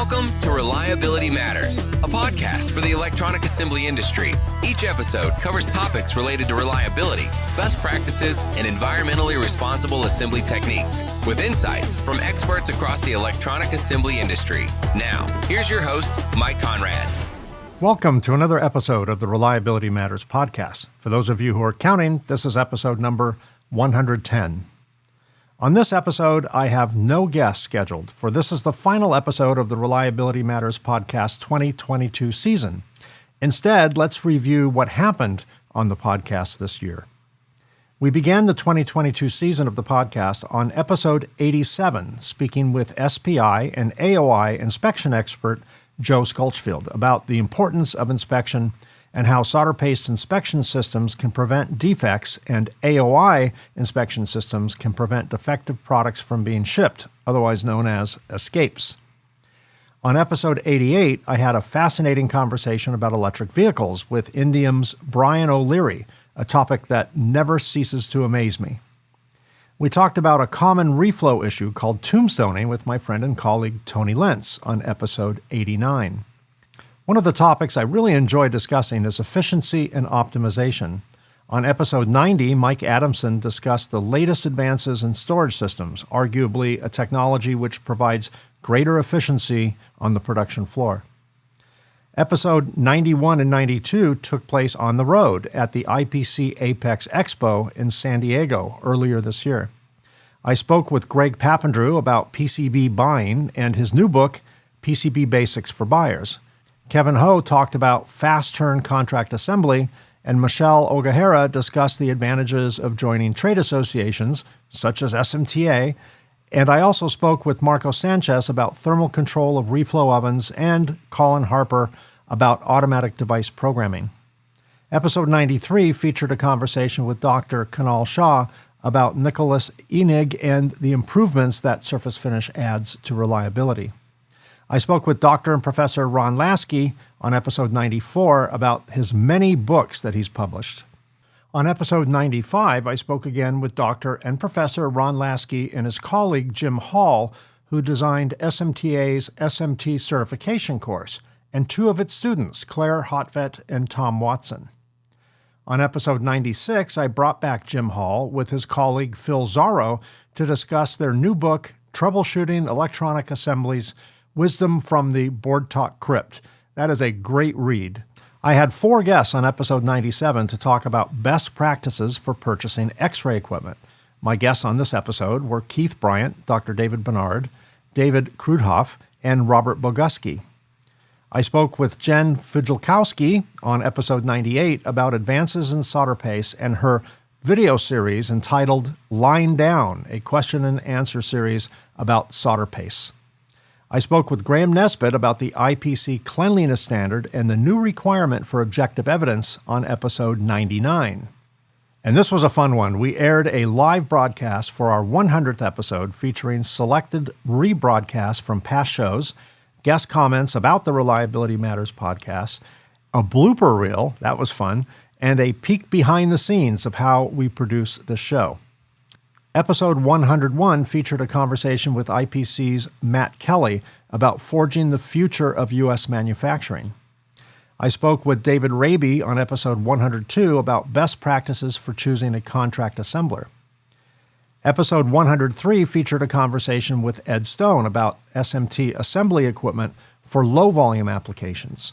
Welcome to Reliability Matters, a podcast for the electronic assembly industry. Each episode covers topics related to reliability, best practices, and environmentally responsible assembly techniques, with insights from experts across the electronic assembly industry. Now, here's your host, Mike Conrad. Welcome to another episode of the Reliability Matters podcast. For those of you who are counting, this is episode number 110. On this episode, I have no guest scheduled, for this is the final episode of the Reliability Matters podcast 2022 season. Instead, let's review what happened on the podcast this year. We began the 2022 season of the podcast on episode 87, speaking with SPI and AOI inspection expert Joe Scutchfield about the importance of inspection and how solder paste inspection systems can prevent defects and AOI inspection systems can prevent defective products from being shipped, otherwise known as escapes. On episode 88, I had a fascinating conversation about electric vehicles with Indium's Brian O'Leary, a topic that never ceases to amaze me. We talked about a common reflow issue called tombstoning with my friend and colleague Tony Lentz on episode 89. One of the topics I really enjoy discussing is efficiency and optimization. On episode 90, Mike Adamson discussed the latest advances in storage systems, arguably a technology which provides greater efficiency on the production floor. Episode 91 and 92 took place on the road at the IPC Apex Expo in San Diego earlier this year. I spoke with Greg Papandrew about PCB buying and his new book, PCB Basics for Buyers. Kevin Ho talked about fast-turn contract assembly, and Mchale Ogihara discussed the advantages of joining trade associations, such as SMTA, and I also spoke with Marco Sanchez about thermal control of reflow ovens and Colin Harper about automatic device programming. Episode 93 featured a conversation with Dr. Kunal Shah about Nicholas Enig and the improvements that surface finish adds to reliability. I spoke with Dr. and Professor Ron Laskey on episode 94 about his many books that he's published. On episode 95, I spoke again with Dr. and Professor Ron Laskey and his colleague Jim Hall, who designed SMTA's SMT certification course, and two of its students, Claire Hotvedt and Tom Watson. On episode 96, I brought back Jim Hall with his colleague Phil Zarrow to discuss their new book, Troubleshooting Electronic Assemblies, Wisdom from the Board Talk Crypt. That is a great read. I had four guests on episode 97 to talk about best practices for purchasing X-ray equipment. My guests on this episode were Keith Bryant, Dr. David Bernard, David Kruidhof, and Robert Boguski. I spoke with Jen Fijalkowski on episode 98 about advances in solder paste and her video series entitled Line Down, a question and answer series about solder paste. I spoke with Graham Naisbitt about the IPC cleanliness standard and the new requirement for objective evidence on episode 99. And this was a fun one. We aired a live broadcast for our 100th episode featuring selected rebroadcasts from past shows, guest comments about the Reliability Matters podcast, a blooper reel, that was fun, and a peek behind the scenes of how we produce the show. Episode 101 featured a conversation with IPC's Matt Kelly about forging the future of U.S. manufacturing. I spoke with David Raby on episode 102 about best practices for choosing a contract assembler. Episode 103 featured a conversation with Ed Stone about SMT assembly equipment for low-volume applications.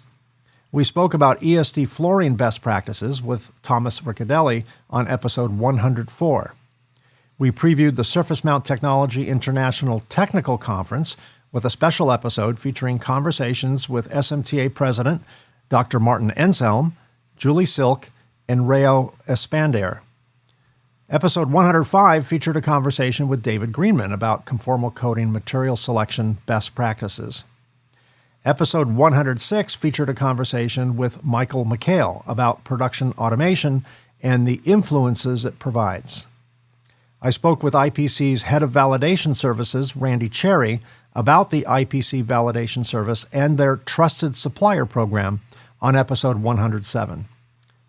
We spoke about ESD flooring best practices with Thomas Ricciardelli on episode 104. We previewed the Surface Mount Technology International Technical Conference with a special episode featuring conversations with SMTA President Dr. Martin Anselm, Julie Silk, and Raiyo Aspandiar. Episode 105 featured a conversation with David Greenman about conformal coating material selection best practices. Episode 106 featured a conversation with Michael Mchale about production automation and the influences it provides. I spoke with IPC's Head of Validation Services, Randy Cherry, about the IPC Validation Service and their Trusted Supplier Program on episode 107.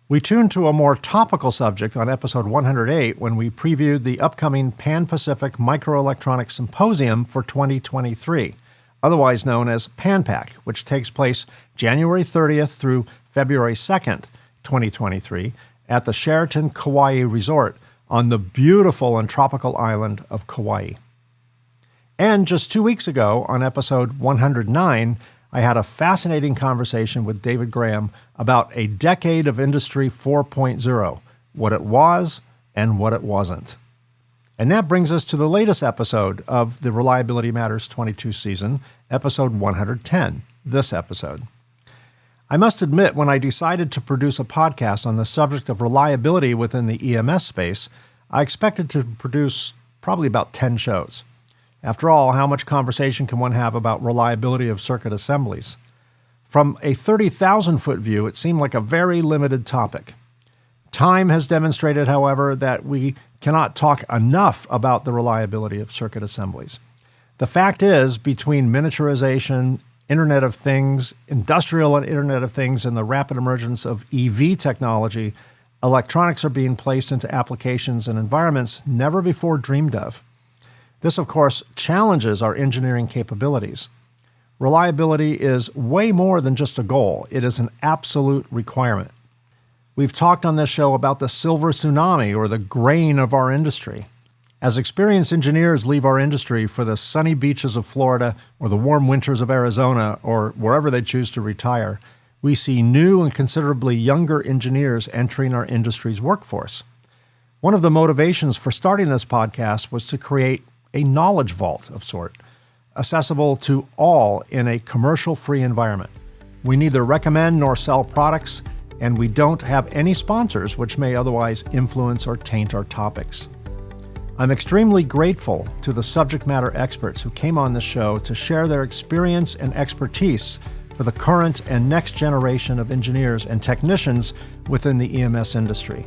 We tuned to a more topical subject on episode 108 when we previewed the upcoming Pan-Pacific Microelectronics Symposium for 2023, otherwise known as PanPac, which takes place January 30th through February 2nd, 2023, at the Sheraton Kauai Resort on the beautiful and tropical island of Kauai. And just 2 weeks ago, on episode 109, I had a fascinating conversation with David Graham about a decade of Industry 4.0, what it was and what it wasn't. And that brings us to the latest episode of the Reliability Matters 22 season, episode 110, this episode. I must admit, when I decided to produce a podcast on the subject of reliability within the EMS space, I expected to produce probably about 10 shows. After all, how much conversation can one have about reliability of circuit assemblies? From a 30,000-foot view, it seemed like a very limited topic. Time has demonstrated, however, that we cannot talk enough about the reliability of circuit assemblies. The fact is, between miniaturization, Internet of Things, industrial and Internet of Things, and the rapid emergence of EV technology, electronics are being placed into applications and environments never before dreamed of. This, of course, challenges our engineering capabilities. Reliability is way more than just a goal. It is an absolute requirement. We've talked on this show about the silver tsunami, or the grain of our industry. As experienced engineers leave our industry for the sunny beaches of Florida or the warm winters of Arizona or wherever they choose to retire, we see new and considerably younger engineers entering our industry's workforce. One of the motivations for starting this podcast was to create a knowledge vault of sort, accessible to all in a commercial-free environment. We neither recommend nor sell products, and we don't have any sponsors which may otherwise influence or taint our topics. I'm extremely grateful to the subject matter experts who came on the show to share their experience and expertise for the current and next generation of engineers and technicians within the EMS industry.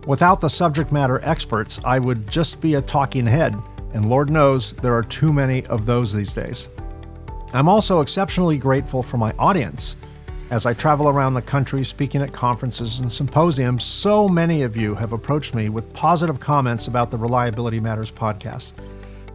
Without the subject matter experts, I would just be a talking head, and Lord knows there are too many of those these days. I'm also exceptionally grateful for my audience. As I travel around the country speaking at conferences and symposiums, so many of you have approached me with positive comments about the Reliability Matters podcast.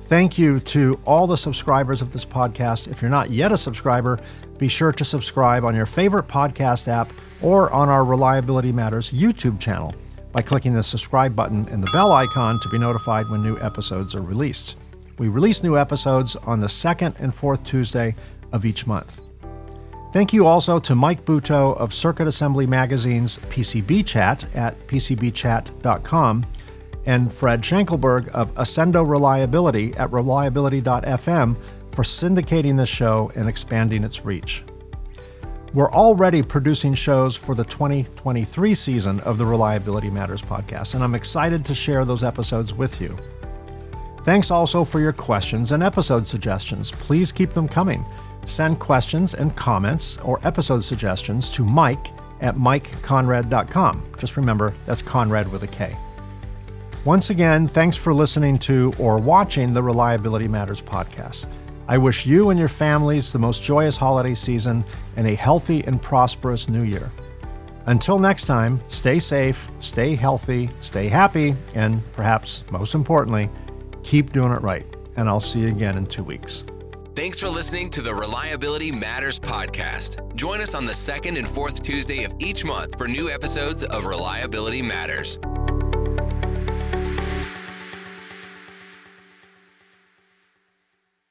Thank you to all the subscribers of this podcast. If you're not yet a subscriber, be sure to subscribe on your favorite podcast app or on our Reliability Matters YouTube channel by clicking the subscribe button and the bell icon to be notified when new episodes are released. We release new episodes on the second and fourth Tuesday of each month. Thank you also to Mike Butow of Circuit Assembly Magazine's PCB Chat at pcbchat.com and Fred Schenkelberg of Ascendo Reliability at reliability.fm for syndicating this show and expanding its reach. We're already producing shows for the 2023 season of the Reliability Matters podcast, and I'm excited to share those episodes with you. Thanks also for your questions and episode suggestions. Please keep them coming. Send questions and comments or episode suggestions to Mike at mikeconrad.com. Just remember, that's Conrad with a K. Once again, thanks for listening to or watching the Reliability Matters podcast. I wish you and your families the most joyous holiday season and a healthy and prosperous new year. Until next time, stay safe, stay healthy, stay happy, and perhaps most importantly, keep doing it right. And I'll see you again in 2 weeks. Thanks for listening to the Reliability Matters podcast. Join us on the second and fourth Tuesday of each month for new episodes of Reliability Matters.